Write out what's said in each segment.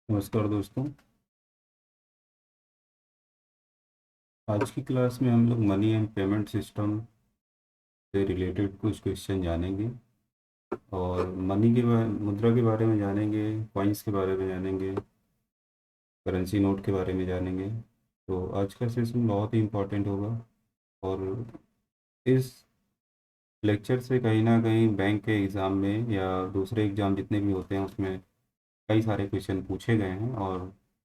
नमस्कार दोस्तों। आज की क्लास में हम लोग मनी एंड पेमेंट सिस्टम से रिलेटेड कुछ क्वेश्चन जानेंगे और मनी के बारे मुद्रा के बारे में जानेंगे, कॉइन्स के बारे में जानेंगे, करेंसी नोट के बारे में जानेंगे। तो आज का सेशन बहुत ही इम्पोर्टेंट होगा और इस लेक्चर से कहीं ना कहीं बैंक के एग्ज़ाम में या दूसरे एग्ज़ाम जितने भी होते हैं उसमें कई सारे क्वेश्चन पूछे गए हैं और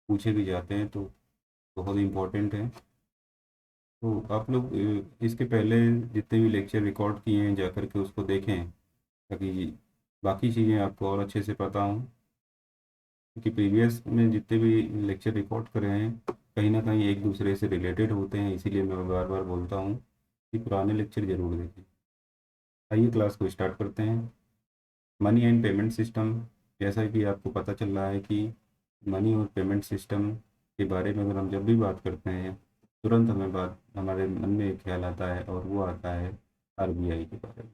पूछे भी जाते हैं, तो बहुत इम्पोर्टेंट है। तो आप लोग इसके पहले जितने भी लेक्चर रिकॉर्ड किए हैं जा करके उसको देखें ताकि बाकी चीज़ें आपको और अच्छे से पता हों, क्योंकि प्रीवियस में जितने भी लेक्चर रिकॉर्ड करे हैं कहीं ना कहीं एक दूसरे से रिलेटेड होते हैं, इसीलिए मैं बार बार बोलता हूँ कि पुराने लेक्चर ज़रूर देखें। आइए क्लास को स्टार्ट करते हैं। मनी एंड पेमेंट सिस्टम, जैसा कि आपको पता चल रहा है कि मनी और पेमेंट सिस्टम के बारे में अगर हम जब भी बात करते हैं तुरंत हमारे मन में एक ख्याल आता है और वो आता है आरबीआई के बारे में।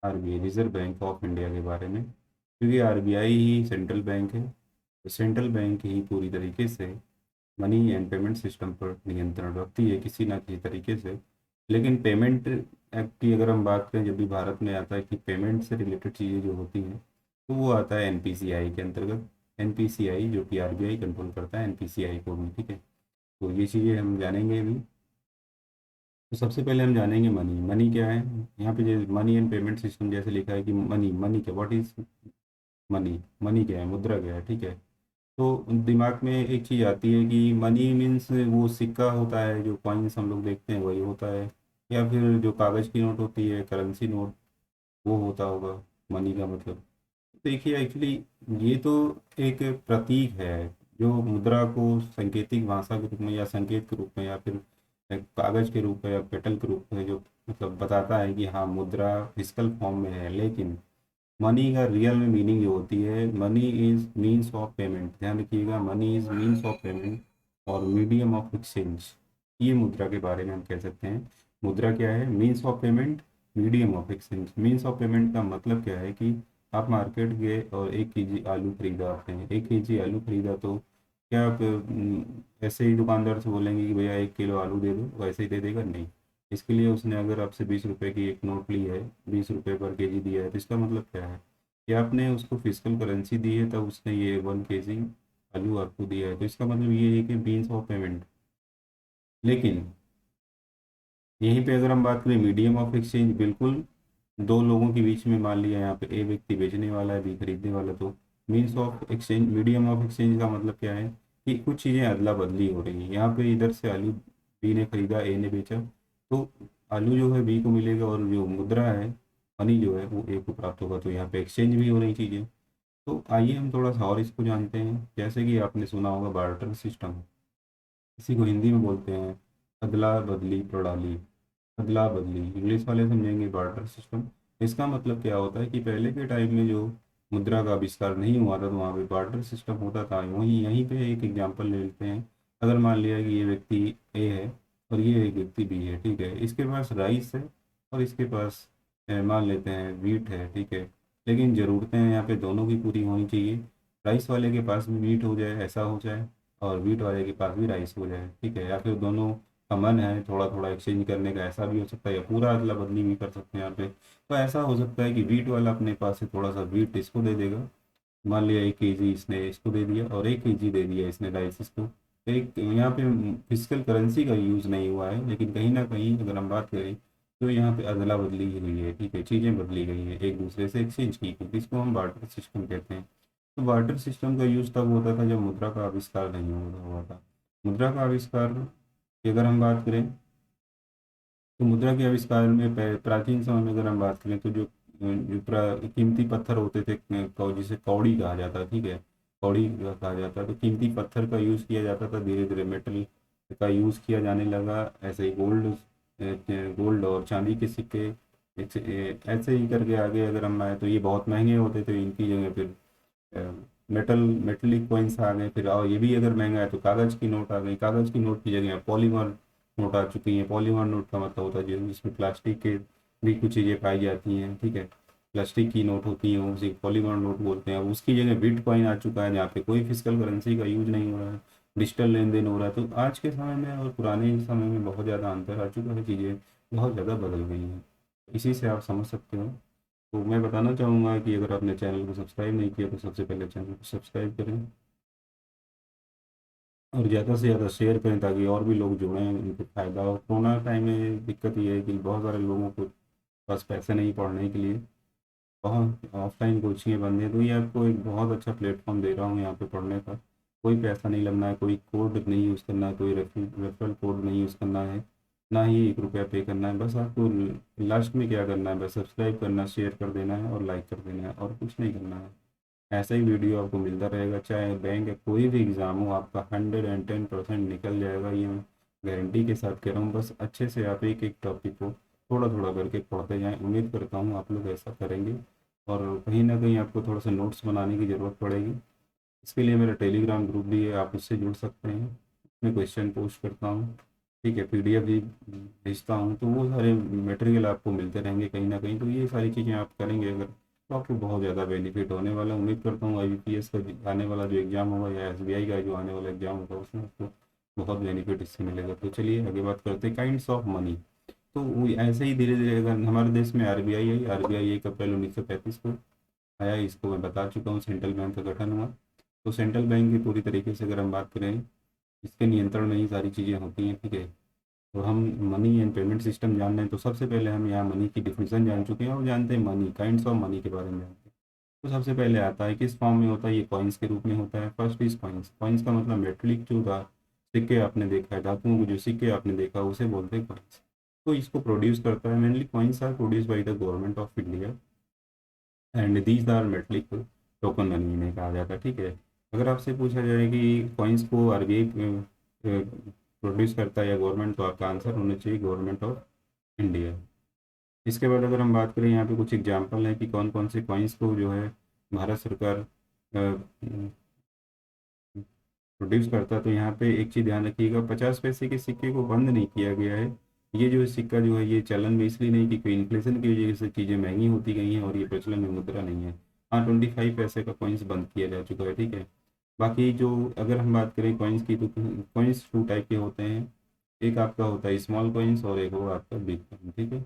RBI reserve Bank of India के बारे में, क्योंकि आरबीआई ही सेंट्रल बैंक है, तो सेंट्रल बैंक ही पूरी तरीके से मनी एंड पेमेंट सिस्टम पर नियंत्रण रखती है किसी ना किसी तरीके से। लेकिन पेमेंट एक्ट की अगर हम बात करें, जब भी भारत में आता है कि पेमेंट से रिलेटेड चीज़ें जो होती हैं तो वो आता है एनपीसीआई के अंतर्गत। एनपीसीआई जो कि आरबीआई कंट्रोल करता है एनपीसीआई को भी, ठीक है। तो ये चीज़ें हम जानेंगे अभी। तो सबसे पहले हम जानेंगे मनी। मनी क्या है? यहाँ पे जो मनी एंड पेमेंट सिस्टम जैसे लिखा है कि मनी, मनी क्या, व्हाट इज मनी, मनी क्या है, मुद्रा क्या है, ठीक है। तो दिमाग में एक चीज़ आती है कि मनी मीन्स वो सिक्का होता है, जो कॉइन्स हम लोग देखते हैं वही होता है, या फिर जो कागज़ की नोट होती है, करेंसी नोट, वो होता होगा मनी का मतलब। देखिए एक्चुअली ये तो एक प्रतीक है जो मुद्रा को सांकेतिक भाषा के रूप में या संकेत के रूप में या फिर एक कागज के रूप में या पेटल के रूप में जो मतलब बताता है कि हाँ मुद्रा फिजिकल फॉर्म में है। लेकिन मनी का रियल में मीनिंग जो होती है, money is means of payment. ध्यान रखिएगा, money is means of payment और मीडियम ऑफ एक्सचेंज। ये मुद्रा के बारे में हम कह सकते हैं। मुद्रा क्या है? Means of payment, medium of exchange. Means of payment का मतलब क्या है कि आप मार्केट गए और 1 केजी आलू खरीदा आपने, 1 केजी आलू खरीदा, तो क्या आप ऐसे ही दुकानदार से बोलेंगे कि भैया 1 किलो आलू दे दो, वैसे ही दे देगा? नहीं। इसके लिए उसने अगर आपसे 20 रुपए की एक नोट ली है, 20 रुपए पर केजी दिया है, तो इसका मतलब क्या है कि आपने उसको फिजिकल करेंसी दी है, तब उसने ये 1 केजी आलू आपको दिया है। तो इसका मतलब ये है कि मीन्स ऑफ पेमेंट। लेकिन यहीं पे अगर हम बात करें मीडियम ऑफ एक्सचेंज, बिल्कुल दो लोगों के बीच में, मान लिया यहाँ पे ए व्यक्ति बेचने वाला है, बी खरीदने वाला, तो means of exchange, medium of exchange का मतलब क्या है कि कुछ चीज़ें अदला बदली हो रही हैं। यहाँ पे इधर से आलू बी ने खरीदा, ए ने बेचा, तो आलू जो है बी को मिलेगा और जो मुद्रा है, मनी जो है वो ए को प्राप्त होगा। तो यहाँ पे एक्सचेंज भी हो रही चीज़ें। तो आइए हम थोड़ा सा और इसको जानते हैं। जैसे कि आपने सुना होगा बार्टर सिस्टम, इसी को हिंदी में बोलते हैं अदला बदली प्रणाली। अदला बदली इंग्लिश वाले समझेंगे, बार्टर सिस्टम। इसका मतलब क्या होता है कि पहले के टाइम में जो मुद्रा का आविष्कार नहीं हुआ था तो वहाँ पे बार्टर सिस्टम होता था। वहीं यहीं पे एक एग्जांपल ले लेते हैं। अगर मान लिया कि ये व्यक्ति ए है और ये एक व्यक्ति बी है, ठीक है, इसके पास राइस है और इसके पास मान लेते हैं वीट है, ठीक है। लेकिन ज़रूरतें यहाँ पे दोनों की पूरी होनी चाहिए। राइस वाले के पास भी वीट हो जाए, ऐसा हो जाए, और वीट वाले के पास भी राइस हो जाए, ठीक है। या फिर दोनों का मन है थोड़ा थोड़ा एक्सचेंज करने का, ऐसा भी हो सकता है, या पूरा अदला बदली भी कर सकते हैं यहाँ पे। तो ऐसा हो सकता है कि वीट वाला अपने पास से थोड़ा सा वीट इसको दे देगा, मान लिया 1 केजी इसने इसको दे दिया और 1 केजी दे दिया इसने राइस इसको। तो एक यहाँ पे फिजिकल करेंसी का यूज़ नहीं हुआ है, लेकिन कहीं ना कहीं अगर हम बात करें तो यहाँ पे अदला बदली ही हुई है, ठीक है, चीज़ें बदली गई है, एक दूसरे से एक्सचेंज की गई, इसको हम बार्टर सिस्टम कहते हैं। तो बार्टर सिस्टम का यूज़ तब होता था जब मुद्रा का आविष्कार नहीं हुआ था। मुद्रा का आविष्कार की अगर हम बात करें तो मुद्रा के आविष्कार में प्राचीन समय में अगर हम बात करें तो कीमती पत्थर होते थे, जिसे कौड़ी कहा जाता है, ठीक है, कौड़ी कहा जाता है, तो कीमती पत्थर का यूज़ किया जाता था। धीरे धीरे मेटल का यूज़ किया जाने लगा। ऐसे ही गोल्ड और चांदी के सिक्के, ऐसे ही करके आगे अगर हम आए तो ये बहुत महंगे होते थे, इनकी जगह फिर मेटलिक कॉइन्स आ गए। फिर और ये भी अगर महंगा है तो कागज़ की नोट आ गई। कागज़ की नोट की जगह पॉलीमर नोट आ चुकी हैं। पॉलीमर नोट का मतलब होता है जिसमें प्लास्टिक के भी कुछ चीज़ें पाई जाती हैं, ठीक है। प्लास्टिक की नोट होती हैं उसे पॉलीगॉन नोट बोलते हैं। अब उसकी जगह बिटकॉइन आ चुका है जहाँ पे कोई फिजिकल करेंसी का यूज नहीं हो रहा है, डिजिटल लेन देन हो रहा है। तो आज के समय में और पुराने समय में बहुत ज़्यादा अंतर आ चुका है, चीज़ें बहुत ज़्यादा बदल गई हैं। इसी से आप समझ सकते हो। तो मैं बताना चाहूँगा कि अगर आपने चैनल को सब्सक्राइब नहीं किया तो सबसे पहले चैनल को सब्सक्राइब करें और ज़्यादा से ज़्यादा शेयर करें ताकि और भी लोग जुड़ें, उनको फ़ायदा हो। कोरोना टाइम में दिक्कत ये है कि बहुत सारे लोगों को पास पैसे नहीं पढ़ने के लिए, बहुत ऑफलाइन कोचिंगें बंद हैं। तो ये आपको एक बहुत अच्छा प्लेटफॉर्म दे रहा हूँ यहाँ पे पढ़ने का। कोई पैसा नहीं लगना है, कोई कोड नहीं यूज़ करना है, कोई रेफरल कोड नहीं यूज़ करना है, ना ही 1 रुपया पे करना है। बस आपको लास्ट में क्या करना है, बस सब्सक्राइब करना, शेयर कर देना है और लाइक कर देना है, और कुछ नहीं करना है। ऐसा ही वीडियो आपको मिलता रहेगा, चाहे बैंक या कोई भी एग्ज़ाम हो, आपका 110% निकल जाएगा, ये मैं गारंटी के साथ कह रहा हूँ। बस अच्छे से आप एक एक टॉपिक को थोड़ा थोड़ा करके पढ़ते जाएं। उम्मीद करता हूँ आप लोग ऐसा करेंगे। और कहीं ना कहीं आपको थोड़ा सा नोट्स बनाने की ज़रूरत पड़ेगी। इसके लिए मेरा टेलीग्राम ग्रुप भी है, आप उससे जुड़ सकते हैं। मैं क्वेश्चन पोस्ट करता हूँ, ठीक है, पीडीएफ भी भेजता हूँ। तो वो सारे मटेरियल आपको मिलते रहेंगे कहीं ना कहीं। तो ये सारी चीज़ें आप करेंगे अगर, तो आपको बहुत ज़्यादा बेनिफिट होने वाला। उम्मीद करता हूँ आईबीपीएस का आने वाला जो एग्ज़ाम होगा या एसबीआई का जो आने वाला एग्ज़ाम होगा उसमें आपको बहुत बेनिफिट इससे मिलेगा। तो चलिए आगे बात करते हैं काइंड्स ऑफ मनी। तो ऐसे ही धीरे धीरे अगर हमारे देश में आरबीआई आई, आरबीआई 1 अप्रैल 1935 को आया, इसको मैं बता चुका हूँ, सेंट्रल बैंक का गठन हुआ। तो सेंट्रल बैंक की पूरी तरीके से अगर हम बात करें, इसके नियंत्रण में ही सारी चीज़ें होती हैं, ठीक है। तो हम मनी एंड पेमेंट सिस्टम जान रहे हैं, तो सबसे पहले हम यहाँ मनी की डिफिनेशन जान चुके हैं और जानते हैं मनी, काइंड्स ऑफ मनी के बारे में जानते हैं। तो सबसे पहले आता है किस फॉर्म में होता है, ये कॉइन्स के रूप में होता है। First is coins. कॉइन्स का मतलब मेटलिक जो सिक्के आपने देखा है, धातुओं के जो सिक्के आपने देखा उसे बोलते हैं कॉइन्स। तो इसको प्रोड्यूस करता है mainly, coins are produce by the government of India and these are metallic token money इन्हें कहा जाता है, ठीक है। अगर आपसे पूछा जाए कि कॉइन्स को आरबीआई प्रोड्यूस करता है या गवर्नमेंट, तो आपका आंसर होना चाहिए गवर्नमेंट ऑफ इंडिया। इसके बाद अगर हम बात करें, यहाँ पे कुछ एग्जांपल हैं कि कौन कौन से कॉइन्स को जो है भारत सरकार प्रोड्यूस करता है। तो यहाँ पे एक चीज़ ध्यान रखिएगा, 50 पैसे के सिक्के को बंद नहीं किया गया है। ये जो सिक्का जो है ये चलन में इसलिए नहीं कि कोई इन्फ्लेशन की वजह से चीज़ें महंगी होती गई हैं और ये प्रचलन में मुद्रा नहीं है। हाँ, 25 पैसे का कॉइन्स बंद किया जा चुका है, ठीक है। बाकी जो अगर हम बात करें कॉइन्स की, तो कॉइन्स 2 टाइप के होते हैं। एक आपका होता है स्मॉल कॉइन्स और एक होगा आपका बिग कॉइन, ठीक है।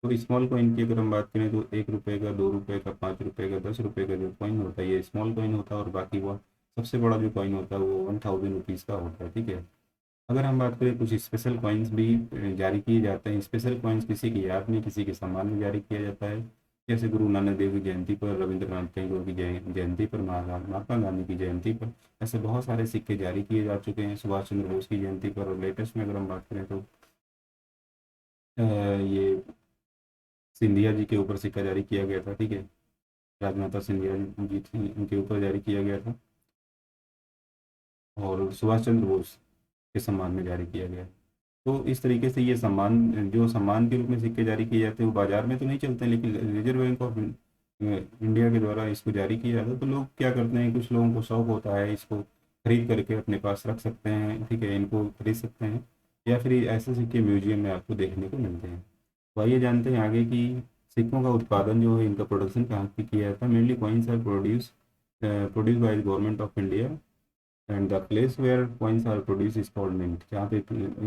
तो स्मॉल कॉइन की अगर हम बात करें तो 1 रुपये का, 2 रुपये का, 5 रुपये का, 10 रुपये का जो कॉइन होता है ये स्मॉल कॉइन होता है। और बाकी वो सबसे बड़ा जो कॉइन होता है वो 1000 रुपीज़ का होता है, ठीक है। अगर हम बात करें, कुछ स्पेशल कॉइन्स भी जारी किए जाते हैं। स्पेशल कॉइन्स किसी की याद में, किसी के सम्मान में जारी किया जाता है। जैसे गुरु नानक देव की जयंती पर, रविंद्रनाथ टैगोर की जयंती पर, महात्मा गांधी की जयंती पर, ऐसे बहुत सारे सिक्के जारी किए जा चुके हैं। सुभाष चंद्र बोस की जयंती पर, और लेटेस्ट में अगर हम बात करें तो ये सिंधिया जी के ऊपर सिक्का जारी किया गया था, ठीक है। राजमाता सिंधिया जी थी, उनके ऊपर जारी किया गया था और सुभाष चंद्र बोस के सम्मान में जारी किया गया। तो इस तरीके से ये सम्मान, जो सम्मान के रूप में सिक्के जारी किए जाते हैं, वो बाजार में तो नहीं चलते हैं, लेकिन रिजर्व बैंक ऑफ इंडिया के द्वारा इसको जारी किया जाता है। तो लोग क्या करते हैं, कुछ लोगों को शौक होता है, इसको खरीद करके अपने पास रख सकते हैं, ठीक है, इनको खरीद सकते हैं। या फिर ऐसे सिक्के म्यूजियम में आपको देखने को मिलते हैं। तो आइए जानते हैं आगे कि सिक्कों का उत्पादन जो है, इनका प्रोडक्शन कहाँ पे किया जाता है। Mainly coins are produce by the government of India and the place where coins are produce is called mint. जहाँ पे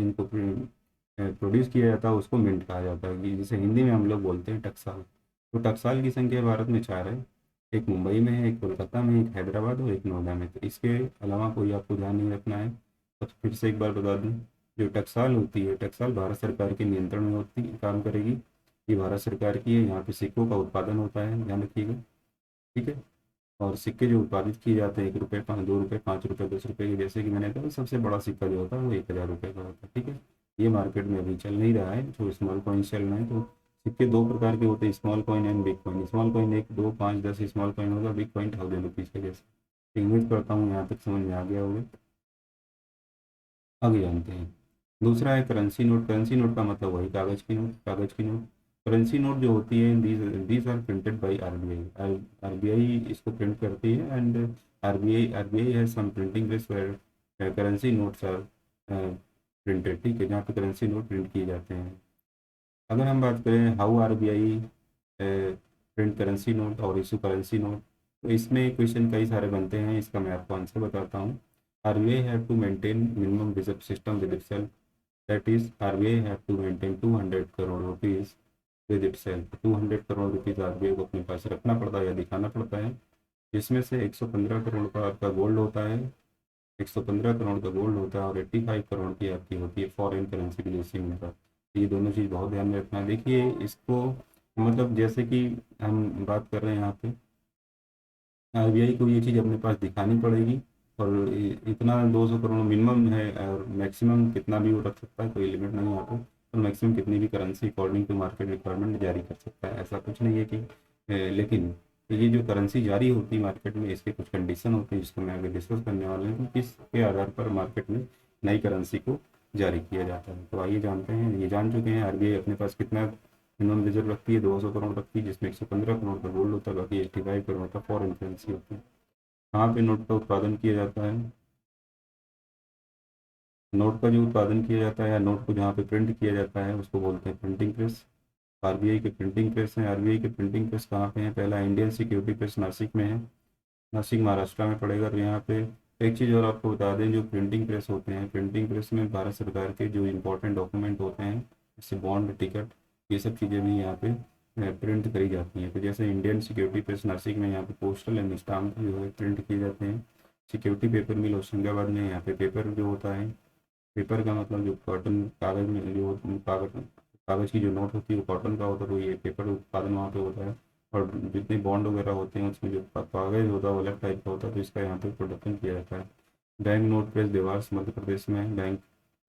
इनको प्रोड्यूस किया जाता है उसको मिंट कहा जाता है, कि जिसे हिंदी में हम लोग बोलते हैं टकसाल। तो टकसाल की संख्या भारत में 4 है। एक मुंबई में है, एक कोलकाता में, एक हैदराबाद और एक नोएडा में। तो इसके अलावा कोई आपको ध्यान नहीं रखना है। तो फिर से एक बार बता दूँ, जो टकसाल होती है, टकसाल भारत सरकार के नियंत्रण में होती काम करेगी। ये भारत सरकार की है, यहाँ पे सिक्कों का उत्पादन होता है, ध्यान रखिएगा, ठीक है। और सिक्के जो उत्पादित किए जाते हैं, 1 रुपये, 2 रुपये, 5 रुपये, 10 रुपये के, जैसे कि मैंने कहा सबसे बड़ा सिक्का जो होता है वो 1000 रुपये का होता है, ठीक है। ये मार्केट में अभी चल नहीं रहा है, जो स्मॉल कॉइन चल रहे हैं। तो सिक्के 2 प्रकार के होते हैं, small coin and big coin. Small coin 1, 2, 5, 10 small coin होगा, बिग कॉइन 1000 रुपीज़ का। जैसे तो उम्मीद करता हूँ यहाँ तक समझ में आ गया होगा। आगे जानते हैं। दूसरा है करेंसी नोट। करेंसी नोट का मतलब वही कागज़ की नोट, कागज़ की नोट। करेंसी नोट जो होती है, these are printed by RBI. RBI इसको प्रिंट करती है and RBI has some printing press where currency notes are printed, ठीक है, जहाँ पे करेंसी नोट प्रिंट किए जाते हैं। अगर हम बात करें how RBI print currency note और इशू करेंसी नोट। तो इसमें क्वेश्चन कई सारे बनते हैं, इसका मैं आपको आंसर बताता हूँ। RBI have to maintain minimum reserve system with itself, that is RBI have to maintain 200 crore rupees with itself. 200 crore rupees RBI को अपने पास रखना पड़ता है या दिखाना पड़ता है, जिसमें से 115 करोड़ का आपका गोल्ड होता है, 115 करोड़ का गोल्ड होता है और 85 करोड़ की आपकी होती है फॉरेन करेंसी विदेशी मुद्रा। ये दोनों चीज़ बहुत ध्यान में रखना है। देखिए इसको मतलब जैसे कि हम बात कर रहे हैं यहाँ पे, RBI को ये चीज़ अपने पास दिखानी पड़ेगी और इतना 200 करोड़ मिनिमम है और मैक्सिमम कितना भी वो रख सकता है, कोई लिमिट नहीं है यहाँ पे। और मैक्सिमम कितनी भी currency according to market requirement जारी कर सकता है, ऐसा कुछ नहीं है कि लेकिन ये जो करेंसी जारी होती है मार्केट में, इसके कुछ कंडीशन होते हैं जिसको मैं आगे डिस्कस करने वाला हूँ कि किसके आधार पर मार्केट में नई करेंसी को जारी किया जाता है। तो आइए जानते हैं, ये जान चुके हैं RBI अपने पास कितना मिनिमम रिजर्व रखती है, 200 करोड़ रखती है, जिसमें 115 करोड़ का गोल्ड होता है, बाकी 85 करोड़ का फॉरेन करेंसी होती है। कहाँ पे नोट का उत्पादन किया जाता है? नोट का जो उत्पादन किया जाता है या नोट को जहाँ पे प्रिंट किया जाता है उसको बोलते हैं प्रिंटिंग प्रेस। RBI के प्रिंटिंग प्रेस हैं। RBI के प्रिंटिंग प्रेस कहाँ पे हैं? पहला इंडियन सिक्योरिटी प्रेस नासिक में है, नासिक महाराष्ट्र में पड़ेगा। तो यहाँ पे एक चीज़ और आपको बता दें, जो प्रिंटिंग प्रेस होते हैं, प्रिंटिंग प्रेस में भारत सरकार के जो इंपॉर्टेंट डॉक्यूमेंट होते हैं जैसे बॉन्ड, टिकट, ये सब चीज़ें भी यहाँ पे प्रिंट करी जाती हैं। तो जैसे इंडियन सिक्योरिटी प्रेस नासिक में यहाँ पे पोस्टल एंड स्टाम्प जो है प्रिंट किए जाते हैं। सिक्योरिटी पेपर मिल होशंगाबाद में, यहाँ पे पेपर जो होता है, पेपर का मतलब जो कॉटन कागज़ में जो कागज़ की जो नोट होती है वो कॉटन का होता है, तो ये पेपर उत्पादन वहाँ पे होता है। और जितने बॉन्ड वगैरह होते हैं उसमें जो कागज़ होता है वो अलग टाइप का होता है, तो इसका यहाँ पे प्रोडक्शन किया जाता है। Bank note press Dewas Madhya Pradesh में है, बैंक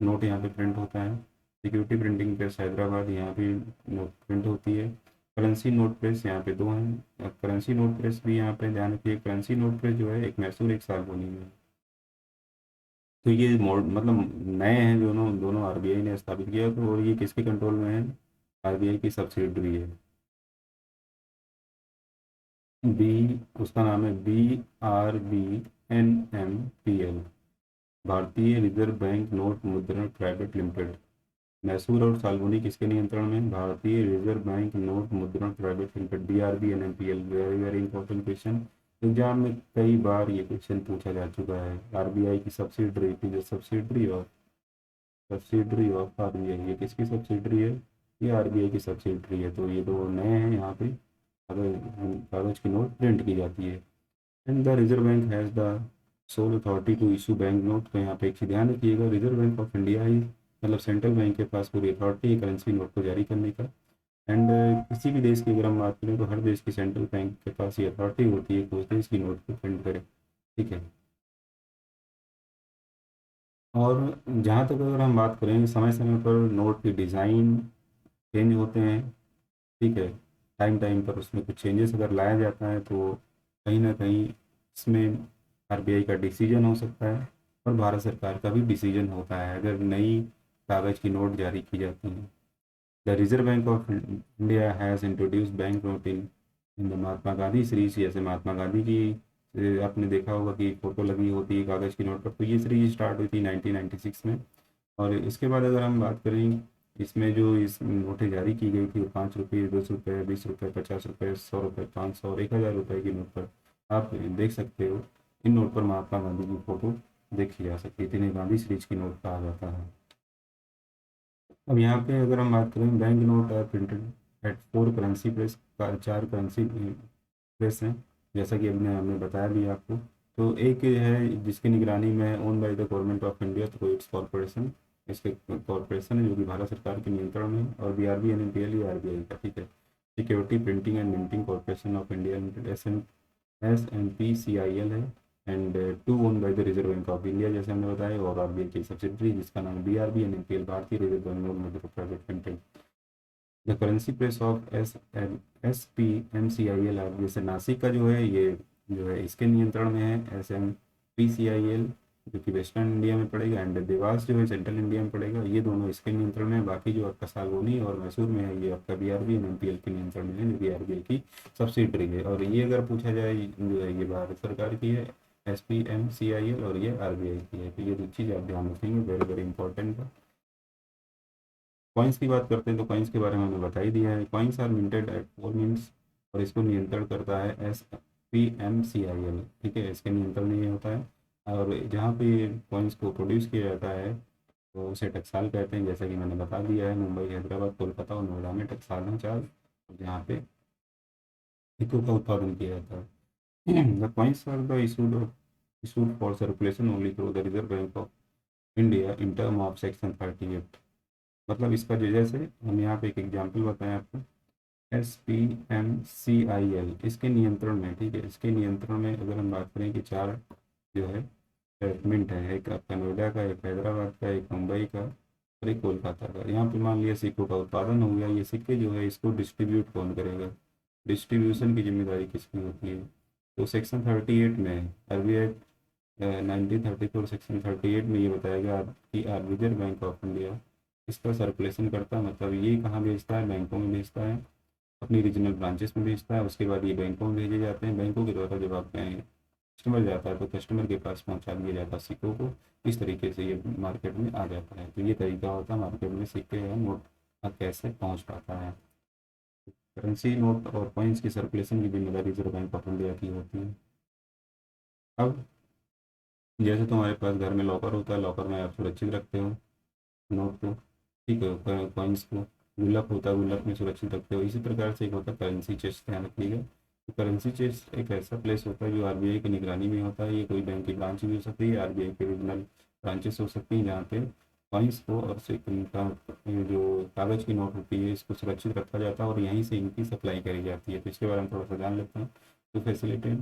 नोट यहाँ पे प्रिंट होता है। सिक्योरिटी प्रिंटिंग प्रेस हैदराबाद, यहाँ भी नोट प्रिंट होती है। करेंसी नोट प्रेस यहाँ पे दो हैं। करेंसी नोट प्रेस भी यहाँ पे ध्यान रखिए, करेंसी नोट प्रेस जो है एक मैसूर एक सागवानी में है। तो ये मतलब नए हैं दोनों, दोनों RBI ने स्थापित किया, तो और ये किसके कंट्रोल में है? RBI की सब्सिडरी है। बी, उसका नाम है BRBNMPL, भारतीय रिजर्व बैंक नोट मुद्रण प्राइवेट लिमिटेड। मैसूर और साल्बोनी किसके नियंत्रण में? भारतीय रिजर्व बैंक नोट मुद्रण private limited, BRBNMPL। Very very important question, exam में कई बार ये क्वेश्चन पूछा जा चुका है। RBI की सब्सिडरी की, जो सब्सिडरी ऑफ RBI, ये किसकी सब्सिडरी है? ये RBI की सब्सिडरी है। तो ये दो नए हैं यहाँ पे, अगर कागज़ की नोट प्रिंट की जाती है। And the Reserve Bank has the sole authority to issue bank note. तो यहाँ पे एक चीज़ ध्यान रखिएगा, रिजर्व बैंक ऑफ इंडिया ही मतलब सेंट्रल बैंक के पास पूरी अथॉरिटी है करेंसी नोट को जारी करने का। एंड किसी भी देश की अगर हम बात करें तो हर देश की सेंट्रल बैंक के पास ये अथॉरिटी होती है कि उस देश की नोट को प्रिंट करे, ठीक है। और जहाँ तक अगर हम बात करें, समय समय पर नोट की डिज़ाइन चेंज होते हैं, ठीक है। टाइम टाइम पर उसमें कुछ चेंजेस अगर लाया जाता है तो कहीं ना कहीं इसमें RBI का डिसीजन हो सकता है और भारत सरकार का भी डिसीजन होता है अगर नई कागज़ की नोट जारी की जाती हैं। The Reserve Bank of India has introduce bank note in the Mahatma Gandhi series. जैसे महात्मा गांधी की आपने देखा होगा कि फ़ोटो लगी होती है कागज़ की नोट पर, तो ये सीरीज स्टार्ट हुई थी 1996 में। और इसके बाद अगर हम बात करें, इसमें जो इस नोटें जारी की गई थी, 5 रुपये, 10 रुपये, 20 रुपये, 50 रुपये, 100 रुपये, 500 और 1000 रुपये की नोट पर आप देख सकते हो, इन नोट पर महात्मा गांधी की फ़ोटो देखी जा सकती है। इन्हें गांधी सीरीज की नोट कहा जाता है। अब यहाँ पे अगर हम बात करें, bank note are printed at 4 currency press का, 4 करेंसी प्रेस हैं, जैसा कि अभी हमने बताया भी आपको। तो एक है जिसकी निगरानी में own by the government of India through it's corporation, इसके कॉरपोरेशन है जो कि भारत सरकार के नियंत्रण में है। और BRBNMPL ये RBI का, ठीक है। Security printing and minting corporation of India limited, SMPCIL है। And two own by the Reserve Bank of India, जैसे हमने बताया, और RBI की सब्सिडरी जिसका नाम BRBNMPL, भारतीय रिजर्व बैंक नोट मुद्रा private limited. The currency press of SPMCIL, जैसे नासिक का जो है ये जो है इसके नियंत्रण में है, SMPCIL, जो कि वेस्टर्न इंडिया में पड़ेगा। एंड देवास जो है सेंट्रल इंडिया में पड़ेगा। ये दोनों इसके नियंत्रण में है। बाकी जो आपका सागौनी और मैसूर में है ये आपका BRBNMPL के नियंत्रण में है, जो कि RBI की सब्सिडरी है। और ये अगर पूछा जाए जो है ये भारत सरकार की है, SPMCIL, और ये RBI की है। तो ये दो चीज़ आप ध्यान रखेंगे, वेरी वेरी इंपॉर्टेंट है। कॉइन्स की बात करते हैं तो कॉइन्स के बारे में हमने बता ही दिया है। Coins are minted at 4 means और इसको नियंत्रण करता है SPMCIL, ठीक है, इसके नियंत्रण में ये होता है। और जहाँ पे कॉइन्स को प्रोड्यूस किया जाता है तो उसे टकसाल कहते हैं, जैसा कि मैंने बता दिया है, मुंबई, हैदराबाद, कोलकाता और नोएडा में टकसाल हैं चार, जहाँ पे सिक्कों का उत्पादन किया जाता है। The coins are the issued for circulation only through the Reserve Bank of India in term of section 38। मतलब इसका जो, जैसे हम यहाँ पे एक एग्जाम्पल बताएं आपको, SPMCIL इसके नियंत्रण में, ठीक है, इसके नियंत्रण में अगर हम बात करें कि चार जो है मिंट है, एक आपका नोएडा का, एक हैदराबाद का, एक मुंबई का और एक कोलकाता का। यहाँ पे मान लिया सिक्कों का उत्पादन हो गया, ये सिक्के जो है इसको डिस्ट्रीब्यूट कौन करेगा, डिस्ट्रीब्यूशन की जिम्मेदारी किसकी होती है। तो सेक्शन 38 में RBI 1934 सेक्शन 38 में ये बताया गया कि रिजर्व बैंक ऑफ इंडिया इसका सर्कुलेशन करता है, मतलब ये कहाँ भेजता है, बैंकों में भेजता है, अपनी रीजनल ब्रांचेस में भेजता है। उसके बाद ये बैंकों में भेजे जाते हैं, बैंकों के द्वारा जब आप कस्टमर जाता है तो कस्टमर के पास पहुंचा दिया जाता है सिक्कों को। इस तरीके से ये मार्केट में आ जाता है। तो ये तरीका होता है मार्केट में सिक्के या नोट कैसे पहुंच पाता है। करेंसी नोट और कॉइन्स की सर्कुलेशन की जिम्मेदारी रिजर्व बैंक ऑफ इंडिया की होती है। अब जैसे तुम्हारे पास घर में लॉकर होता है, लॉकर में आप सुरक्षित रखते हो नोट को, ठीक है, कॉइन्स को, गुल्लक होता है, गुल्लक में सुरक्षित रखते हो। इसी प्रकार से एक होता है करेंसी चेस्ट, ध्यान रखिएगा। तो करेंसी चेस्ट एक ऐसा प्लेस होता है जो RBI की निगरानी में होता है। ये कोई बैंक की ब्रांच भी हो सकती है, RBI के रीजनल ब्रांचेस हो सकती हैं, जहाँ पे कॉइन्स को और से इनका जो कागज़ की नोट होती है इसको सुरक्षित रखा जाता है और यहीं से इनकी सप्लाई करी जाती है। तो इसके बारे में थोड़ा सा जान लेते हैं। तो facilitate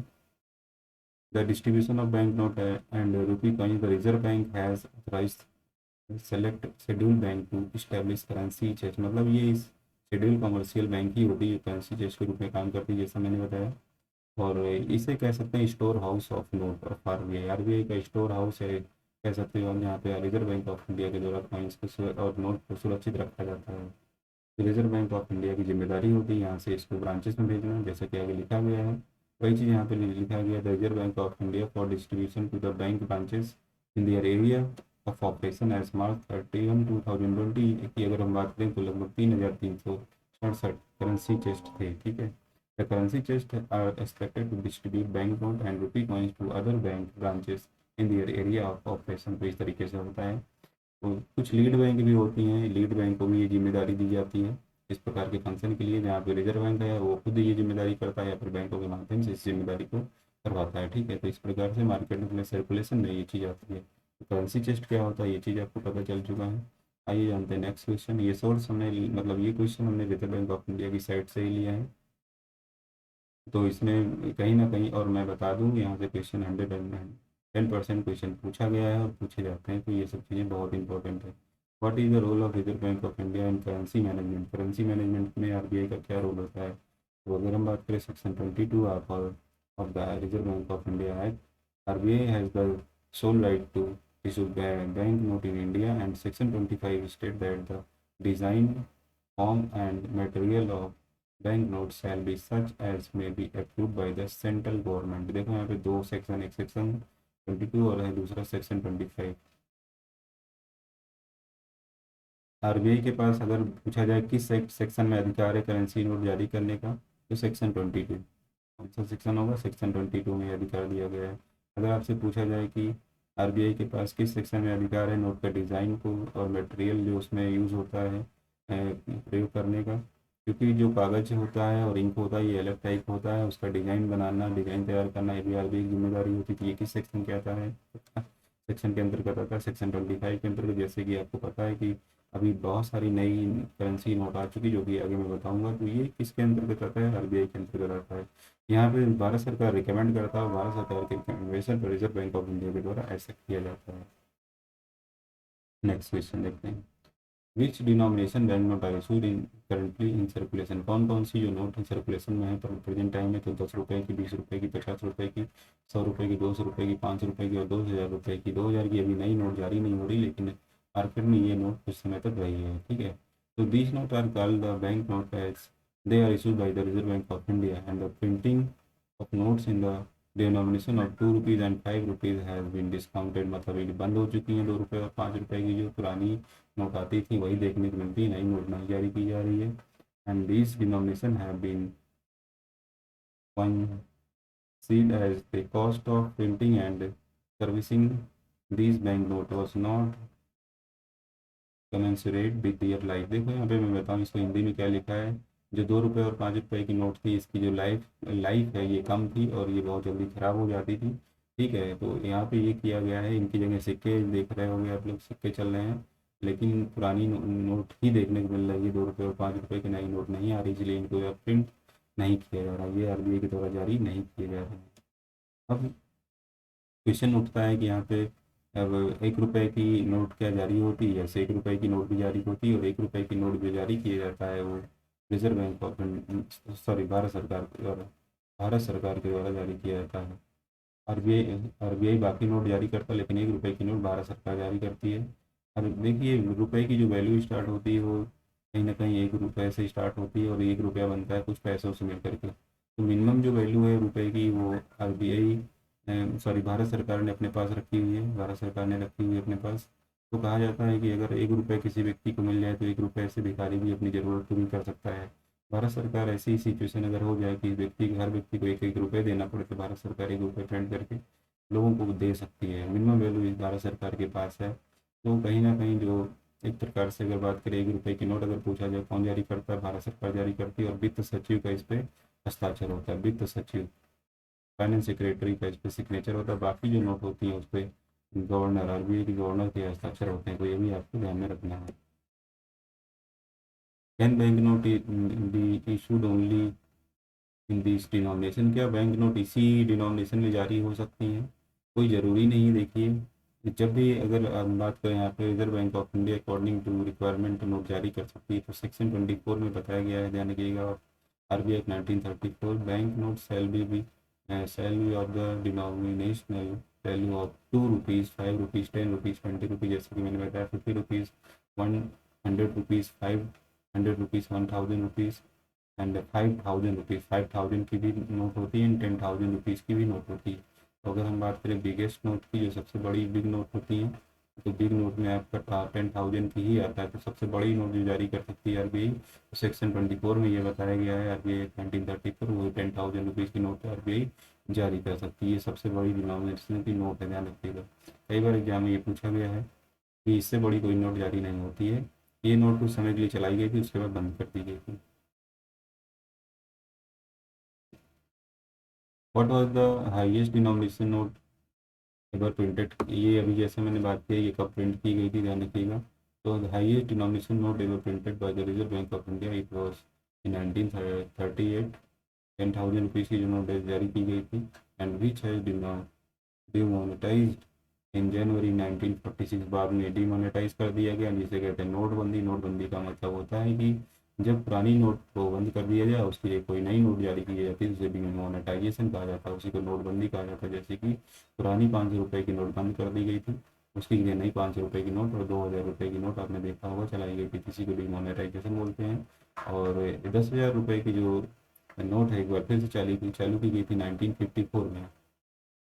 the distribution of bank note and rupee coin, the Reserve Bank has authorized select schedule bank to establish currency chest. मतलब ये इस शेड्यूल कमर्शियल बैंक ही होती है, करेंसी चेस्ट के रूप में काम करती है, जैसा मैंने बताया। और इसे कह सकते हैं store house of note of RBI का स्टोर हाउस है, कह सकते हो हम, यहाँ पे रिजर्व बैंक ऑफ इंडिया के द्वारा कॉइन्स को और नोट को सुरक्षित रखा जाता है। रिजर्व बैंक ऑफ इंडिया की जिम्मेदारी होती है यहाँ से इसको ब्रांचेस में भेजना, जैसे कि आगे लिखा गया है। वही चीज़ यहाँ पे लिखा गया, the Reserve Bank of India for distribution to the bank branches in their area of operation as March 31, 2020 की अगर हम बात करें तो लगभग 3,367 करेंसी चेस्ट थे, ठीक है। The currency chest are expected to distribute bank note and rupee coins to other bank branches in their area of operation. तो इस तरीके से होता है। तो कुछ लीड बैंक भी होती हैं, लीड बैंक को भी ये जिम्मेदारी दी जाती है इस प्रकार के फंक्शन के लिए, जहाँ पे रिजर्व बैंक है वो खुद ये जिम्मेदारी करता है या फिर बैंकों के माध्यम से इस जिम्मेदारी को करवाता है, ठीक है। तो इस प्रकार से मार्केट में सर्कुलेशन में ये चीज़ आती है। तो करेंसी चेस्ट क्या होता है ये चीज़ आपको पता चल चुका है। आइए जानते हैं नेक्स्ट क्वेश्चन। ये सोर्स हमने, मतलब ये क्वेश्चन हमने रिजर्व बैंक ऑफ इंडिया की साइट से ही लिया है। तो इसमें कहीं ना कहीं, और मैं बता दूँ यहाँ से क्वेश्चन 110% क्वेश्चन पूछा गया है और पूछे जाते हैं, तो ये सब चीज़ें बहुत इंपॉर्टेंट है। What is the role of Reserve Bank of India in currency management, currency management में RBI का क्या रोल होता है। तो अगर हम बात करें section 22 of the Reserve Bank of India act, RBI has the sole right to issue bank note in India, and section 25 state that the design, form and material of bank note shall be such as may be approve by the central government. देखो यहाँ पे दो section, एक section 22 और है दूसरा section 25। RBI के पास अगर पूछा जाए किस सेक्शन में अधिकार है करेंसी नोट जारी करने का, तो सेक्शन 22। कौन सा सेक्शन होगा, सेक्शन 22 में अधिकार दिया गया है। अगर आपसे पूछा जाए कि RBI के पास किस सेक्शन में अधिकार है नोट का डिज़ाइन को और मटेरियल जो उसमें यूज़ होता है प्रयोग करने का, क्योंकि जो कागज़ होता है और इंक होता है ये अलग टाइप होता है, उसका डिज़ाइन बनाना, डिज़ाइन तैयार करना ये भी RBI की जिम्मेदारी होती थी। ये किस सेक्शन के आता है, सेक्शन के अंतर्गत आता है, सेक्शन 25 के अंतर्गत। जैसे कि आपको पता है कि अभी बहुत सारी नई करेंसी नोट आ चुकी, जो कि आगे मैं बताऊंगा। तो ये किसके अंतर्गत आता है, RBI के अंतर्गत आता है। यहाँ पे भारत सरकार रिकमेंड करता है, भारत सरकार के रिकमेंडेशन पर रिजर्व बैंक ऑफ इंडिया के द्वारा ऐसा किया जाता है। नेक्स्ट क्वेश्चन देखते हैं। Which denomination bank note are issued in currently in circulation, कौन कौन सी जो नोट इन सर्कुलेशन में है प्रेजेंट टाइम में, तो 10 रुपये की, 20 रुपये की, 50 रुपये की, 100 रुपये की, 200 रुपये की, 500 रुपये की और 2000 रुपये की। 2000 की अभी नई नोट जारी नहीं हो रही, लेकिन मार्केट में ये नोट कुछ समय तक रही है, ठीक है। तो these note are called the bank note as they are issued by the Reserve Bank of India and the printing of notes in the denomination of 2 rupees and 5 rupees has been discounted. मतलब ये बंद हो चुकी हैं 2 रुपये और 5 रुपये की जो पुरानी नोट आती थी वही देखने को मिलती है, नई नोट नहीं जारी की जा रही है। And these denomination have been conceived as the cost of printing and servicing these banknote was not commensurate with their life. देखो यहाँ पे मैं बताऊँ इसको हिंदी में क्या लिखा है। जो 2 रुपये और 5 रुपये की नोट थी, इसकी जो लाइफ लाइफ है ये कम थी और ये बहुत जल्दी ख़राब हो जाती थी। ठीक है, तो यहाँ पे ये किया गया है, इनकी जगह सिक्के देख रहे होंगे आप लोग, सिक्के चल रहे हैं, लेकिन पुरानी नोट ही देखने को मिल रही है। 2 रुपये और 5 रुपये की नई नोट नहीं आ रही, इसलिए इनको अब प्रिंट नहीं किया जा रहा, ये आरबीआई के द्वारा जारी नहीं किए जा रहे हैं। अब क्वेश्चन उठता है कि यहाँ पे अब 1 रुपये की नोट क्या जारी होती है, जैसे 1 रुपये की नोट भी जारी होती है और 1 रुपये की नोट भी जारी किया जाता है वो reserve Bank of sorry Bharat सरकार के द्वारा, भारत सरकार के द्वारा जारी किया जाता है। आरबीआई बाकी नोट जारी करता है, लेकिन 1 रुपये की नोट भारत सरकार जारी करती है। और देखिए रुपये की जो वैल्यू स्टार्ट होती है वो कहीं ना कहीं 1 रुपये से स्टार्ट होती है और 1 रुपया बनता है कुछ पैसों से मिल करके। तो मिनिमम जो वैल्यू है रुपये की वो आरबीआई सॉरी भारत सरकार ने अपने पास रखी हुई है, भारत सरकार ने रखी हुई है अपने पास। तो कहा जाता है कि अगर 1 रुपये किसी व्यक्ति को मिल जाए तो 1 रुपये से भिखारी भी अपनी ज़रूरत पूरी कर सकता है। भारत सरकार ऐसी ही सिचुएशन अगर हो जाए कि हर व्यक्ति को 1-1 रुपये देना पड़े तो भारत सरकार 1 रुपये प्रिंट करके लोगों को दे सकती है। मिनिमम वैल्यू इस भारत सरकार के पास है। तो कहीं ना कहीं जो एक प्रकार से अगर बात करें 1 रुपये की नोट अगर पूछा जाए कौन जारी करता है, भारत सरकार जारी करती है और वित्त सचिव का इस पर हस्ताक्षर होता है। वित्त सचिव फाइनेंस सेक्रेटरी का इस पर सिग्नेचर होता है। बाकी जो नोट होती हैं उस पर गवर्नर, आरबीआई के गवर्नर के हस्ताक्षर होते हैं। तो ये भी आपको ध्यान में रखना है। Can bank note B issued only in this denomination, क्या बैंक नोट इसी डिनोमिनेशन में जारी हो सकती हैं? कोई ज़रूरी नहीं। देखिए जब भी अगर हम बात करें यहाँ पे Reserve Bank of India according to requirement note जारी कर सकती है, तो सेक्शन 24 में बताया गया है, ध्यान रखिएगा। RBI act 1934 bank note shall be of the denominational value of 2 rupees, 5 rupees, 10 rupees, 20 rupees, जैसे कि मैंने बताया 50 rupees, 100 rupees, 500 rupees, 1000 rupees and 5000 rupees. 5000 की भी नोट होती है एंड 10,000 रुपीज़ की भी नोट होती है। तो अगर हम बात करें बिगेस्ट नोट की, जो सबसे बड़ी बिग नोट होती है, तो बिग नोट में आपका 10,000 की ही आता है। तो सबसे बड़ी नोट जो जारी कर सकती है आरबीआई, सेक्शन 24 में ये बताया गया है, आरबीआई 1934 वो 10,000 रुपीज़ की नोट आरबीआई जारी कर सकती है। ये सबसे बड़ी डिनोमिनेशन की नोट है, ध्यान रखिएगा। कई बार एग्जाम में ये पूछा गया है कि इससे बड़ी कोई नोट जारी नहीं होती है। ये नोट कुछ समय के लिए चलाई गई थी, उसके बाद बंद कर दी गई थी। What was the highest denomination note ever printed? ये अभी जैसे मैंने बात की ये कब प्रिंट की गई थी, ध्यान रखिएगा। तो the highest denomination note ever printed by the Reserve Bank of India it was in 1938। 10,000 rupees की जो नोट जारी की गई थी एंड विच हैज डिमोनेटाइज्ड इन जनवरी 1946। बाद में डिमोनेटाइज कर दिया गया, जिसे कहते हैं नोटबंदी। नोटबंदी का मतलब होता है कि जब पुरानी नोट को बंद कर दिया जाए उसके लिए कोई नई नोट जारी की जाती है, उसे डिमोनेटाइजेशन कहा जाता है, उसी को नोटबंदी कहा जाता है। जैसे कि पुरानी 500 रुपये की नोट बंद कर दी गई थी, उसकी जगह नई 500 रुपये की नोट और 2,000 रुपये की नोट आपने देखा होगा चलाई गई थी, किसी को डिमोनेटाइजेशन बोलते हैं। और 10,000 रुपये की जो नोट है एक बार फिर से चालू की गई थी 1954 में।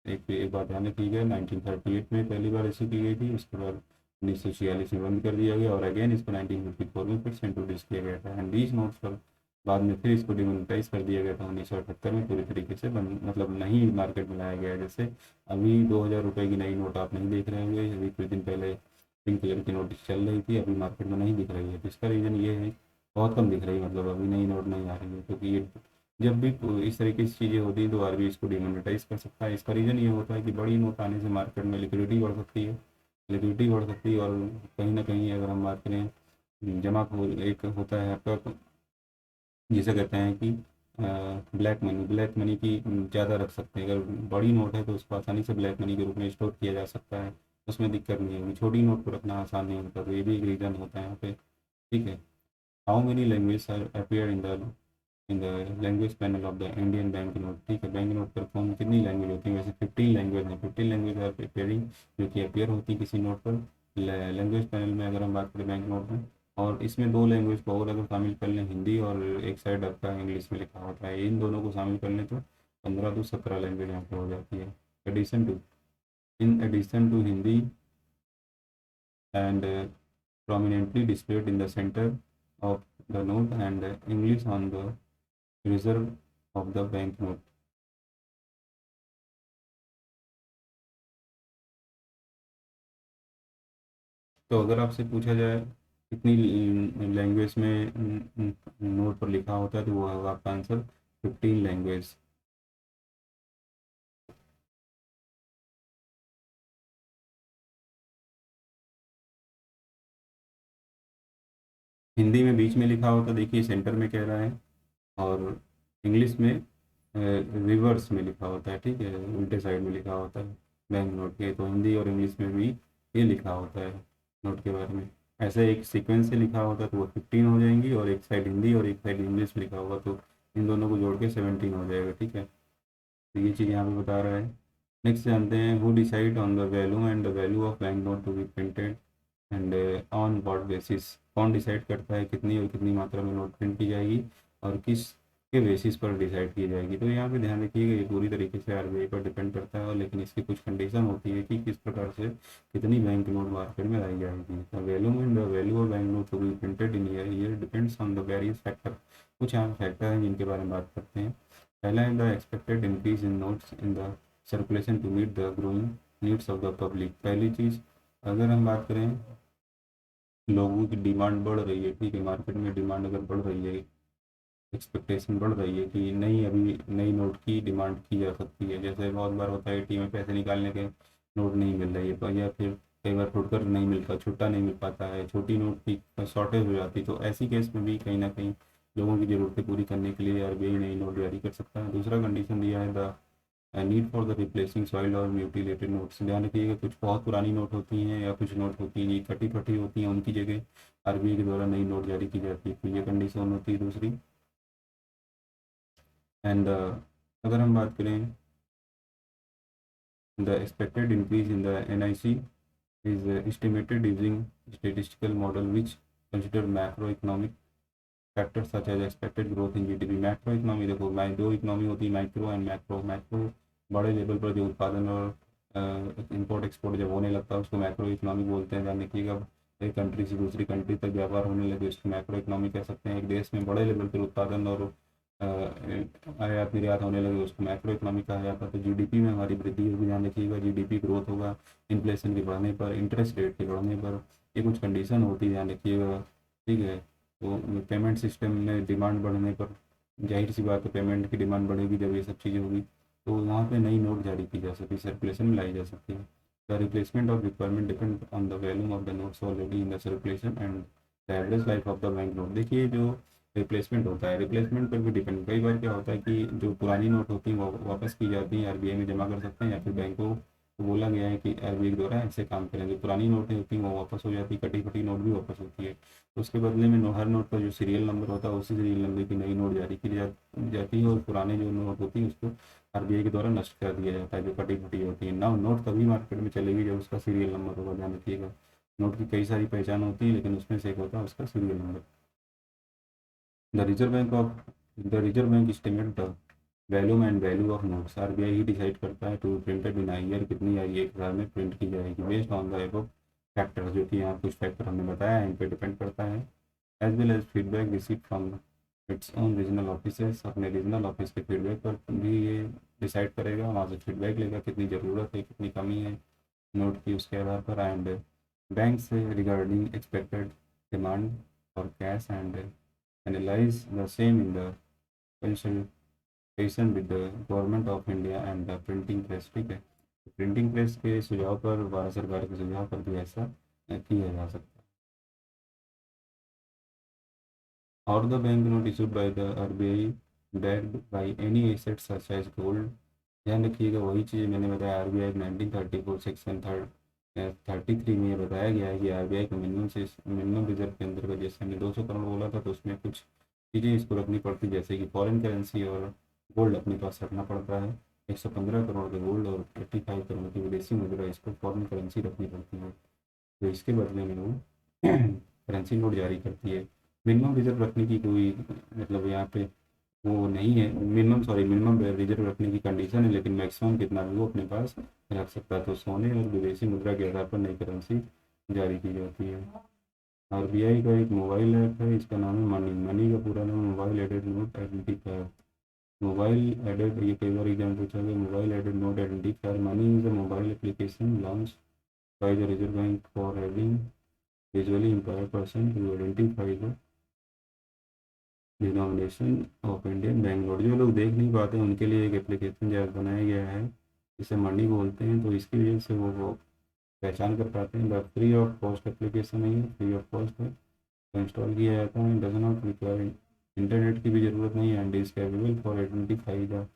एक बार ध्यान रखिएगा, 1938 में पहली बार इशू की गई थी, उसके बाद 1946 में बंद कर दिया गया और अगेन इसको 1954 में फिर से इंट्रोड्यूस किया गया था। एंड दीज नोट्स पर बाद में फिर इसको डिमोनेटाइज कर दिया गया था 1978 में, पूरी तरीके से बंद, मतलब नहीं मार्केट में लाया गया। जैसे अभी 2,000 रुपये की नई नोट आप नहीं देख रहे होंगे, अभी कुछ दिन पहले पिंक कलर की नोट चल रही थी, अभी मार्केट में नहीं दिख रही है। तो इसका रीज़न ये है, बहुत कम दिख रही है, मतलब अभी नई नोट नहीं आ रही है, क्योंकि ये जब भी इस तरीके की चीज़ें होती हैं तो आरबीआई इसको डिमोनेटाइज कर सकता है। इसका रीज़न ये होता है कि बड़ी नोट आने से मार्केट में लिक्विडिटी बढ़ सकती है, लिक्विडिटी बढ़ सकती है। और कहीं ना कहीं अगर हम बात करें जमा एक होता है आपका जिसे कहते हैं कि ब्लैक मनी की ज़्यादा रख सकते हैं। अगर बड़ी नोट है तो उसको आसानी से ब्लैक मनी के रूप में स्टोर किया जा सकता है, उसमें दिक्कत नहीं होगी। छोटी नोट को रखना आसान नहीं होता, तो ये भी एक रीज़न होता है यहाँ पे। ठीक है, how many language appear in the language panel of the Indian bank note? ठीक है, बैंक नोट पर कौन कितनी लैंग्वेज होती है? वैसे 15 लैंग्वेज है, 15 लैंग्वेज आर अपेयरिंग, जो कि अपेयर होती है किसी नोट पर लैंग्वेज पैनल में अगर हम बात करें बैंक नोट में। और इसमें 2 लैंग्वेज को और अगर शामिल कर लें, हिंदी और एक साइड आपका इंग्लिश में लिखा होता है, इन दोनों को शामिल कर लें तो 15 to 17 लैंग्वेज यहाँ पर हो जाती है। Addition to in addition to Hindi and prominently displayed in the center of the note and English on the reserve of the bank note। तो अगर आपसे पूछा जाए कितनी लैंग्वेज में नोट पर लिखा होता है, तो वो होगा आपका आंसर 15 लैंग्वेज। हिंदी में बीच में लिखा होता, देखिए सेंटर में कह रहा है, और इंग्लिश में रिवर्स में लिखा होता है, ठीक है, उल्टे साइड में लिखा होता है बैंक नोट के। तो हिंदी और इंग्लिश में भी ये लिखा होता है नोट के बारे में। ऐसे एक सीक्वेंस से लिखा होता तो वो 15 हो जाएंगी, और एक साइड हिंदी और एक साइड इंग्लिश में लिखा होगा तो इन दोनों को जोड़ के 17 हो जाएगा, ठीक है। तो ये चीज़ यहाँ पे बता रहा है। नेक्स्ट जानते हैं, who decide on the value and the value of bank note to be printed and on what basis. कौन डिसाइड करता है कितनी और कितनी मात्रा में नोट प्रिंट की जाएगी और किस के बेसिस पर डिसाइड की जाएगी। तो यहाँ पे ध्यान रखिएगा, ये पूरी तरीके से आरबीआई पर डिपेंड करता है, और लेकिन इसकी कुछ कंडीशन होती है कि किस प्रकार से कितनी बैंक नोट मार्केट में लाई जाएगी। The value and the value of bank note to be printed in year depends on the various factor. कुछ यहाँ फैक्टर हैं जिनके बारे में बात करते हैं। पहला है the expected increase in notes in the circulation to meet the growing needs of the public. पहली चीज़, अगर हम बात करें, लोगों की डिमांड बढ़ रही है, ठीक है, मार्केट में डिमांड अगर बढ़ रही है, एक्सपेक्टेशन बढ़ रही है कि नई अभी नई नोट की डिमांड की जा सकती है। जैसे बहुत बार होता है एटीएम में पैसे निकालने के नोट नहीं मिल रही है, पर या फिर कई बार फुटकर नहीं मिलता, छुट्टा नहीं मिल पाता है, छोटी नोट की शॉर्टेज हो जाती है। तो ऐसी केस में भी कहीं ना कहीं लोगों की ज़रूरतें पूरी करने के लिए आरबीआई नई नोट जारी कर सकता है। दूसरा कंडीशन दिया है, the need for the replacing soil और म्यूटिलेटेड नोट्स। ध्यान रखिएगा, कुछ बहुत पुरानी नोट होती हैं या कुछ नोट होती हैं कटी फटी होती हैं, उनकी जगह आरबीआई के द्वारा नई नोट जारी की जाती है, तो ये कंडीशन होती है दूसरी। एंड अगर हम बात करें, the expected increase in the NIC is estimated using statistical model which consider macroeconomic factors such as expected growth in GDP। Macro economy, देखो दो इकोनॉमी होती है, माइक्रो एंड मैक्रो। मैक्रो बड़े लेवल पर जो उत्पादन और इंपोर्ट एक्सपोर्ट जब होने लगता है उसको मैक्रो इकोनॉमी बोलते हैं। ध्यान रखिएगा, एक कंट्री से दूसरी कंट्री तक व्यापार होने लगे उसको मैक्रो इकोनॉमी कह सकते हैं। एक देश में बड़े लेवल पर उत्पादन और आयात निर्यात होने लगे उसको मैक्रो इकोनॉमी कहा जाता है। तो जीडीपी में हमारी वृद्धि होगी, ध्यान रखिएगा, जीडीपी ग्रोथ होगा इन्फ्लेशन के बढ़ने पर, इंटरेस्ट रेट के बढ़ने पर, ये कुछ कंडीशन होती है, ध्यान रखिएगा, ठीक है। तो पेमेंट सिस्टम में डिमांड बढ़ने पर, जाहिर सी बात है पेमेंट की डिमांड बढ़ेगी जब ये सब चीज़ें होगी, तो वहाँ पे नई नोट जारी की जा सकती है, सर्कुलेशन में लाई जा सकती है। The replacement of requirement depend on the value of the notes already in the circulation and the average life of the bank note. देखिए, जो रिप्लेसमेंट होता है, रिप्लेसमेंट पर भी डिपेंड, कई बार क्या होता है कि जो पुरानी नोट होती हैं वो वापस की जाती हैं, आरबीआई में जमा कर सकते हैं, या फिर बैंकों को बोला गया है कि आरबीआई द्वारा ऐसे काम करेंगे। पुरानी नोटें होती हैं वो वापस हो जाती है, कटी फटी नोट भी वापस होती है। तो उसके बदले में हर नोट का जो सीरियल नंबर होता है उसी सीरियल नंबर की नई नोट जारी की जाती है, और पुराने जो नोट होती है उसको आरबीआई के द्वारा नष्ट कर दिया जाता है, जो कटी फटी होती है ना। नोट तभी मार्केट में चलेगी जब उसका सीरियल नंबर होगा, ध्यान रखिएगा। नोट की कई सारी पहचान होती है, लेकिन उसमें से एक होता है उसका serial number. The Reserve Bank of the Reserve bank estimate the value and value of notes. RBI he decide करता है टू प्रिंटेड इन ईयर कितनी आई एक हज़ार में प्रिंट की जाएगी, based on the above factor, जो कि यहाँ कुछ फैक्टर हमने बताया है, इन पर डिपेंड करता है। As well as feedback receive from its own regional office. अपने रीजनल ऑफिस के फीडबैक पर भी ये डिसाइड करेगा, वहाँ से फीडबैक लेगा कितनी ज़रूरत है, कितनी कमी है नोट की, उसके आधार पर। एंड बैंक से regarding expected demand for cash and analyse the same in the consultation with the government of India and the printing press, ठीक है। प्रिंटिंग प्रेस के सुझाव पर, भारत सरकार के सुझाव पर भी ऐसा किया जा सकता है। और the bank note issued by the RBI backed by any asset such as gold. ध्यान रखिएगा, वही चीज़ मैंने बताया, आरबीआई 1934 सेक्शन 33 में ये बताया गया है कि आरबीआई को मिनिमम रिजर्व के अंतर्गत, जैसे हमने 200 करोड़ बोला था, तो उसमें कुछ चीज़ें इसको रखनी पड़ती, जैसे कि फॉरेन करेंसी और गोल्ड अपने पास रखना पड़ता है। 115 करोड़ के गोल्ड और 85 करोड़ की विदेशी मुद्रा, इसको फॉरेन करेंसी रखनी पड़ती है, तो इसके बदले में वो करेंसी नोट जारी करती है। मिनिमम रिजर्व रखने की कोई मतलब यहाँ पे वो नहीं है, मिनिमम रिजर्व रखने की कंडीशन है, लेकिन मैक्सिमम कितना भी वो अपने पास रख सकता है। तो सोने और विदेशी मुद्रा के आधार पर नई करेंसी जारी की जाती है। आरबीआई का एक मोबाइल ऐप है, इसका नाम है मनी। मनी का पूरा नाम mobile aided note identifier. Mobile aided, ये कई बार एग्जाम पूछा गया, mobile aided note identifier. MANI is a mobile application launch by the Reserve Bank for having visually impaired person to identify the denomination of Indian bank note. जो लोग देख नहीं पाते उनके लिए एक एप्लीकेशन जो बनाया गया है, जिसे मनी बोलते हैं, तो इसकी वजह से वो पहचान कर पाते हैं। The free of cost application है, फ्री ऑफ कॉस्ट है, तो इंस्टॉल किया जाता है। डज नॉट रिक्वायर इंटरनेट की भी ज़रूरत नहीं है, and is capable for identify the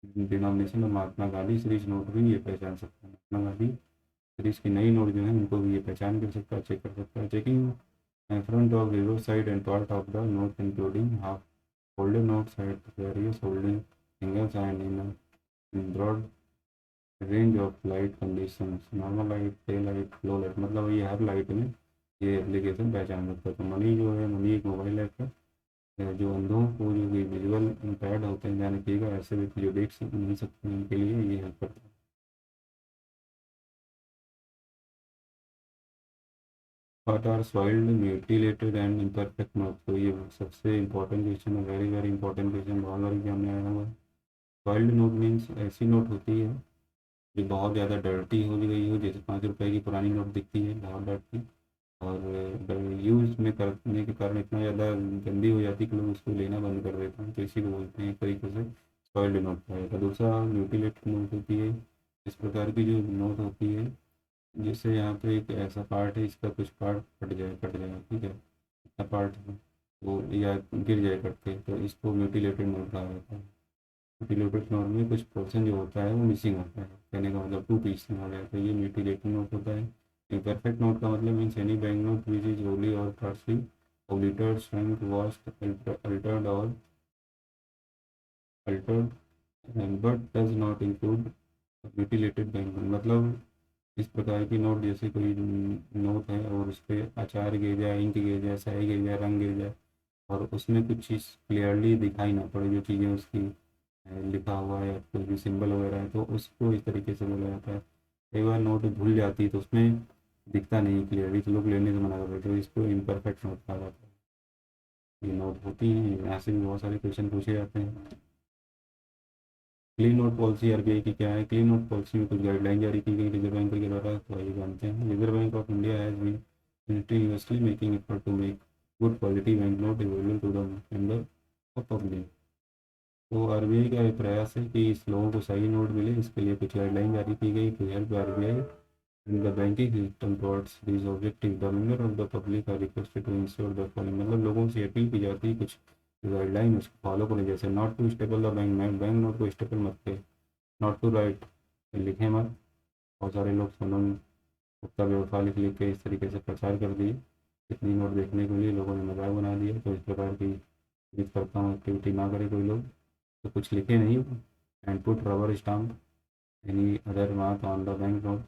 denomination of Mahatma Gandhi series note भी ये पहचान सकता है। महात्मा गांधी सीरीज की नई नोट जो है उनको भी ये पहचान कर सकता है, चेक कर सकता है। Checking front of reverse side and part of the note including half folded notes at various holding angles and in broad range of light conditions, normal light, day light, low light, मतलब ये हर light में ये application पहचान सकता है। तो money जो है, मनी एक मोबाइल ऐप है जो अंधों को, जो कि विजुअल इम्पेयर्ड होते हैं, यानी कि ऐसे व्यक्ति जो देख नहीं सकते हैं, उनके लिए ये हेल्प करता है। What are soiled, mutilated and imperfect notes? तो ये सबसे इम्पोर्टेंट क्वेश्चन है, वेरी वेरी इंपॉर्टेंट क्वेश्चन, बहुत बार एग्जाम में आया हुआ है। सॉइल्ड नोट मीन्स ऐसी नोट होती है जो बहुत ज़्यादा डर्टी हो गई हो, जैसे 5 रुपए की पुरानी नोट दिखती है बहुत डर्टी, और यूज में करने के कारण इतना ज़्यादा गंदी हो जाती है कि लोग उसको लेना बंद कर देते हैं, तो इसी को बोलते हैं एक तरीके से सॉइल्ड नोट का। दूसरा म्यूटिलेटेड नोट होती है, इस प्रकार की जो नोट होती है जैसे यहाँ पे एक ऐसा पार्ट है, इसका कुछ पार्ट कट जाए, ठीक है, इतना पार्ट है वो, या गिर जाए कट के, तो इसको म्यूटिलेटेड नोट कहा जाता है। म्यूटिलेटेड नोट में कुछ पोर्शन जो होता है वो मिसिंग होता है, कहने का मतलब 2 पीस में हो गया, तो ये म्यूटिलेटेड नोट होता है। इम्परफेक्ट नोट का मतलब means any bank note which is wholly और partly obliterated, shrunk, washed, altered, but does not include mutilated bank note. मतलब इस प्रकार की नोट, जैसे कोई नोट है और उस पर अचार गिर जाए, इंक गिर जाए, स्याही गिर जाए, रंग गिर जाए, और उसमें कुछ चीज़ क्लियरली दिखाई ना पड़े, जो चीज़ें उसकी लिखा हुआ है या कोई भी सिंबल वगैरह है, तो उसको इस तरीके से बोला जाता है। कई बार नोट धुल जाती है तो उसमें दिखता नहीं क्लियरली, तो लोग लेने से मना कर देते हैं, तो इसको इम्परफेक्ट नोट कहा जाता है। ये नोट होती हैं, यहाँ से भी बहुत सारे क्वेश्चन पूछे जाते हैं। क्लीन नोट पॉलिसी आरबीआई की क्या है? क्लीन नोट पॉलिसी में कुछ गाइडलाइन जारी की गई रिजर्व बैंक के द्वारा, तो आइए जानते हैं। Reserve Bank of India has been continuously making effort to make good quality bank note available to the member of public. तो आरबीआई का ये प्रयास है कि इस लोगों को सही नोट मिले, इसके लिए कुछ गाइडलाइन जारी की गई to help RBI in the banking system towards this objective. The member of the public are requested to ensure the following, मतलब लोगों से अपील की जाती है कुछ गाइडलाइन उसको फॉलो करें, जैसे not to staple the bank note को स्टेपल मत करें, नॉट टू राइट, लिखे मत। बहुत सारे लोग सोनम गुप्ता बेवफा लिख लिख के इस तरीके से प्रचार कर दिए, इतनी नोट देखने के लिए लोगों ने मजाक बना दिया। तो इस प्रकार की उम्मीद करता हूँ एक्टिविटी ना करे कोई लोग, तो कुछ लिखे नहीं, and put rubber stamp any other mark on the bank note.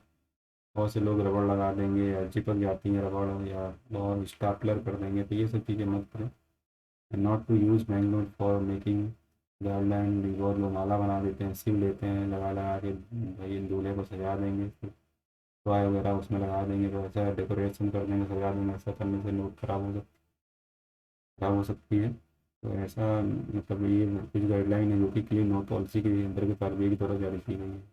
बहुत से लोग रबड़ लगा देंगे या चिपक जाती हैं रबड़, या बहुत स्टापलर कर देंगे, तो ये सब चीज़ें मत करें। And not to use bank note for making garland, बहुत लोग माला बना देते हैं, सिल लेते हैं, लगा लगा के भाई दूल्हे को सजा देंगे, टॉय वगैरह उसमें लगा देंगे, तो ऐसा डेकोरेशन कर देंगे, सजा देंगे, ऐसा करने से नोट खराब हो सकती है। तो ऐसा मतलब ये कुछ गाइडलाइन है जो कि क्लीन नोट पॉलिसी के अंतर्गत आरबीआई की द्वारा जारी की गई है।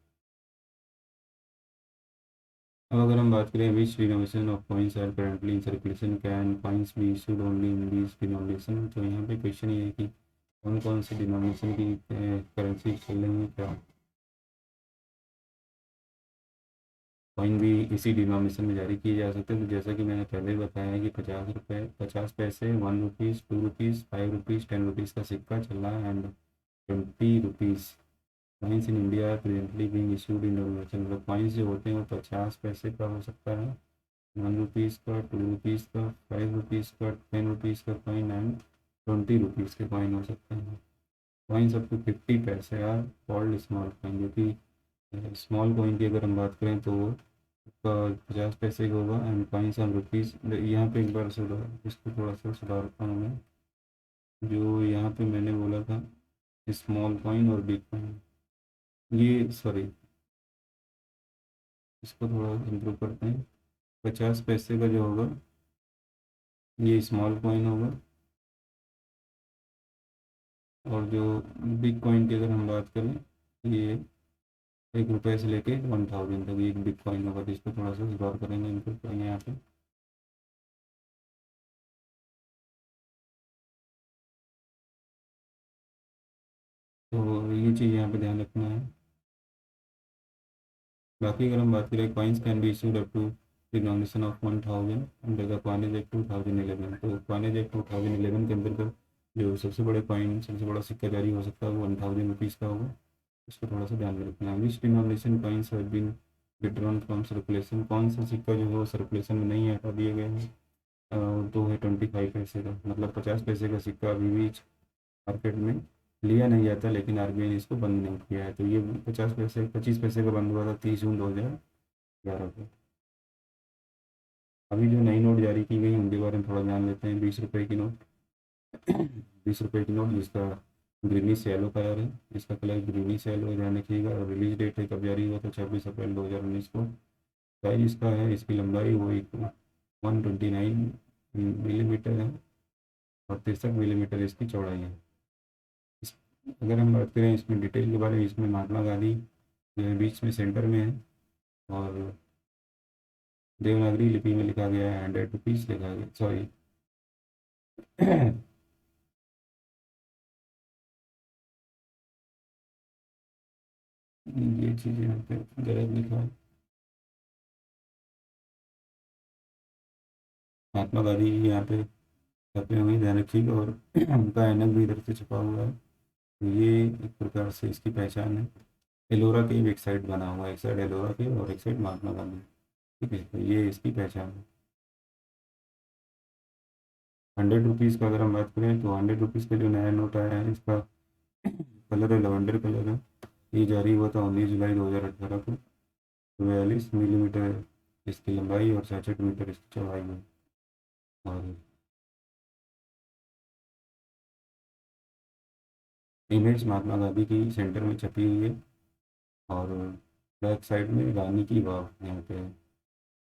अब अगर हम बात करें which denomination of coins are currently in circulation, can coins be issued only in this denomination, तो यहाँ पे क्वेश्चन ये है कि कौन कौन से डिनोमिनेशन की करेंसी चल रही है, क्या कॉइन भी इसी डिनोमिनेशन में जारी किए जा सकते हैं। तो जैसा कि मैंने पहले बताया है कि 50 रुपये, 50 पैसे, 1 रुपीज़, 2 रुपीज़, 5 रुपीज़, 10 रुपीज़ का सिक्का चल रहा है, and 20 rupees coins in India presently being issued in denomination. मतलब कॉइन्स जो होते हैं वो 50 पैसे का हो सकता है, 1 रुपीज़ का, 2 रुपीज़ का, 5 रुपीज़ का, 10 रुपीज़ का कॉइन, एंड 20 रुपीज़ के कॉइन हो सकते हैं। कॉइन्स अप टू 50 पैसे आर कॉल्ड स्मॉल कॉइन, जो कि स्मॉल कॉइन की अगर हम बात करें तो उसका 50 पैसे का होगा, एंड कॉइन्स ऑफ रुपीज़। यहाँ पे एक बार सुधार, इसको थोड़ा सा सुधारता हूँ मैं, जो यहाँ पे मैंने बोला था स्मॉल कॉइन और बिग कॉइन, ये सॉरी, इसको थोड़ा इम्प्रूव करते हैं। 50 पैसे का जो होगा ये स्मॉल कॉइन होगा, और जो बिग कॉइन की अगर हम बात करें तो ये 1 रुपये से लेके 1000 तक ये एक बिग कॉइन होगा, तो इसको थोड़ा सा सुधार करेंगे, इनको करेंगे यहाँ पे। तो ये चीज़ यहाँ पे ध्यान रखना है। बाकी अगर हम बात करें, coins can be issued up to denomination of 1000 under the coinage act 2011। तो कॉइनेज एक्ट 2011 के अंतर्गत जो सबसे बड़े कॉइन, सबसे बड़ा सिक्का जारी हो सकता है वो 1000 रुपीज़ का होगा। इसको थोड़ा सा ध्यान में रखना है। Which denomination coins have been withdrawn from circulation, कौन सा सिक्का जो है वो सर्कुलेशन में नहीं है, हटा दिए गए हैं। तो है 25 पैसे का, मतलब 50 पैसे का सिक्का अभी भी मार्केट में लिया नहीं जाता, लेकिन आरबीआई ने इसको बंद नहीं किया है। तो ये 50 पैसे 25 पैसे का बंद हुआ था 30 जून 2011 को। अभी जो नई नोट जारी की गई उनके बारे में थोड़ा जान लेते हैं। 20 रुपये की नोट 20 रुपये की नोट जिसका ग्रीनिश येलो कलर है, इसका कलर ग्रीनिश येलो है, ध्यान रखिएगा। और रिलीज डेट है कब जारी हुआ, तो 26 अप्रैल 2019 को। साइज इसका है, इसकी लंबाई वो 129 मिलीमीटर है और 63 मिलीमीटर इसकी चौड़ाई है। इस अगर हम बात करें इसमें डिटेल के बारे में, इसमें महात्मा गांधी जो है बीच में सेंटर में है, और देवनागरी लिपि में लिखा गया है, 100 रुपीज़ लिखा गया, सॉरी ये चीज़ यहाँ पे गलत लिखा है। महात्मा गांधी जी यहाँ पे छपे हुए हैं, ध्यान रखिएगा। और उनका ऐनक भी इधर से छपा हुआ है। तो ये एक प्रकार से इसकी पहचान है। एलोरा के एक साइड बना हुआ है, एक साइड एलोरा के और एक साइड महात्मा गांधी। ठीक है, तो ये इसकी पहचान है। 100 रुपीज़ का अगर हम बात करें, तो 100 रुपीज़ का जो नया नोट आया है, इसका कलर है लवेंडर कलर है। ये जारी हुआ था 19 जुलाई 2018 को। 42 मिलीमीटर इसकी लंबाई और 66 मीटर इसकी चौड़ाई है। और इमेज महात्मा गांधी की सेंटर में छपी हुई है। और बैक साइड में रानी की वाव, यहाँ पे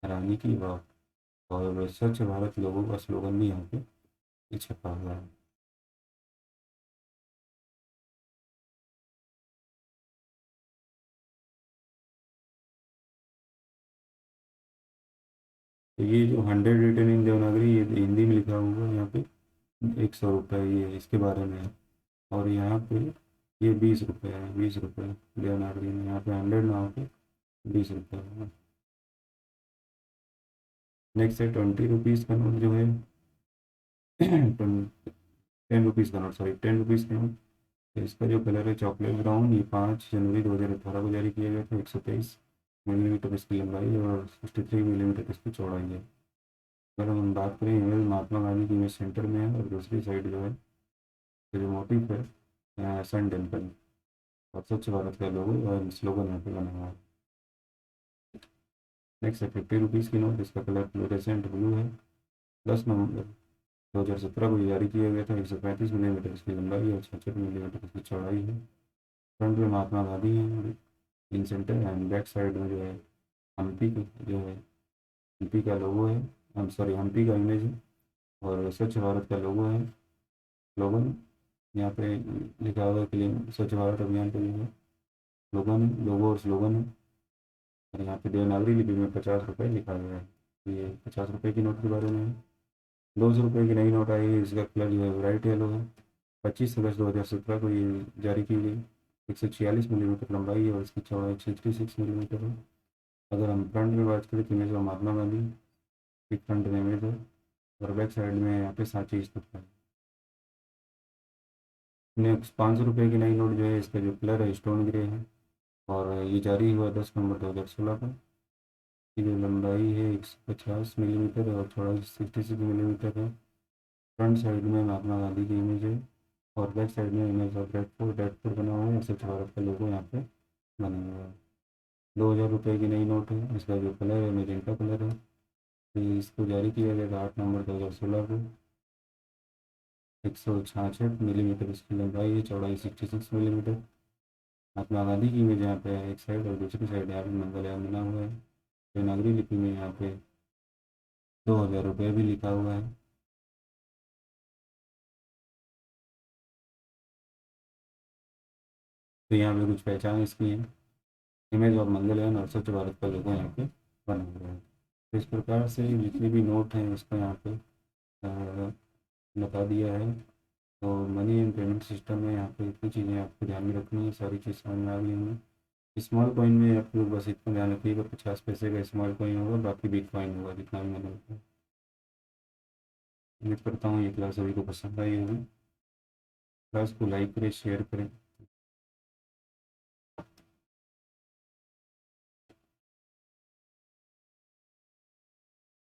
रानी की वाव। और स्वच्छ भारत लोगों का स्लोगन भी यहाँ पे छपा हुआ है। तो ये जो 100 रिटर्न इन देवनागरी, ये हिंदी में लिखा हुआ है यहाँ पे। 100 रुपये ये इसके बारे में है। और यहाँ पे ये 20 रुपये है, 20 रुपये देवनागरी में। यहाँ पे 100 ना होके 20 रुपये है। नेक्स्ट है 20 रुपीज़ का नोट जो है 10 रुपीज़ का नोट, सॉरी 10 रुपीज़ का नोट। तो इसका जो कलर है चॉकलेट ब्राउन। ये 5 जनवरी 2018 को जारी किया गया था। 123 मिलीमीटर इसकी लंबाई और 63 मिलीमीटर इसकी चौड़ाई है। अगर हम बात करें, इमेज महात्मा गांधी की इमेज सेंटर में है, और दूसरी साइड जो है, तो जो मोटिव है सन टेम्पल और स्वच्छ भारत का लोगो और स्लोगन यहाँ पे बना हुआ है। नेक्स्ट है 50 रुपीज़ की नोट। इसका कलर फ्लोरेसेंट ब्लू है। 10 नवंबर 2017 को ये जारी किया गया था। 135 मिलीमीटर इसकी लंबाई और 66 मिलीमीटर इसकी चौड़ाई है। फ्रंट में महात्मा गांधी हैं इन सेंटर, एंड बैक साइड में जो है हम्पी जो है, हम्पी का लोगो है, हम सॉरी हम्पी का इमेज है। और स्वच्छ भारत का लोगो है, स्लोगन यहाँ पे लिखा हुआ है कि स्वच्छ भारत अभियान के लिए स्लोगन है, लोगो और स्लोगन है। और यहाँ पे देवनागरी लिपि में 50 रुपये लिखा गया है। तो ये 50 रुपये की नोट के बारे में है। 200 रुपये की नई नोट आई है, इसका कलर जो है ब्राइट येलो है। 25 अगस्त 2017 को ये जारी की गई। 146 मिलीमीटर लंबाई है और इसकी चौड़ाई 66 मिलीमीटर है। अगर हम फ्रंट में बात करें, तो इमेज of महात्मा गांधी की फ्रंट में इमेज है। और बैक साइड में यहाँ पे सांची स्तूप है। नेक्स्ट 500 रुपये की नई नोट जो है, इसका जो कलर है स्टोन ग्रे है। और ये जारी हुआ 10 नवंबर 2016 को। की जो लंबाई है 150 मिलीमीटर और चौड़ाई 66 मिलीमीटर है। फ्रंट साइड में महात्मा गांधी की इमेज है। और बैक साइड में इमेज ऑफ रेड फोर्ट बना हुआ है। स्वच्छ भारत का लोगो यहाँ पे बना हुआ है। 2000 रुपये की नई नोट है। इसका जो कलर है मेजेंटा कलर है। ये इसको जारी किया गया था 8 नवंबर 2016 को। 166 मिलीमीटर इसकी लंबाई है, चौड़ाई 66 मिलीमीटर। महात्मा गांधी की इमेज यहाँ पे है एक साइड, और दूसरी साइड यहाँ पे मंगलयान बना हुआ है। देवनागरी लिपि में यहाँ पे 2000 रुपये भी लिखा हुआ है। तो यहाँ पे कुछ पहचान इसकी है, इमेज ऑफ मंगलयान और स्वच्छ भारत का लोगो यहाँ पे बना हुआ है। तो इस प्रकार से जितने भी नोट हैं उसका यहाँ पे अ, बता दिया है। तो मनी एंड पेमेंट सिस्टम में यहाँ पे इतनी चीज़ें आपको ध्यान में रखनी है, सारी चीज़ समझ में आ गई हमें। स्मॉल कॉइन में आप लोग बस इतना ध्यान रखिएगा, 50 पैसे का स्मॉल कॉइन होगा, बाकी बिग कॉइन होगा जितना भी मैंने बताया। उम्मीद करता हूँ ये क्लास सभी को पसंद आई होगी। क्लास को लाइक करें, शेयर करें।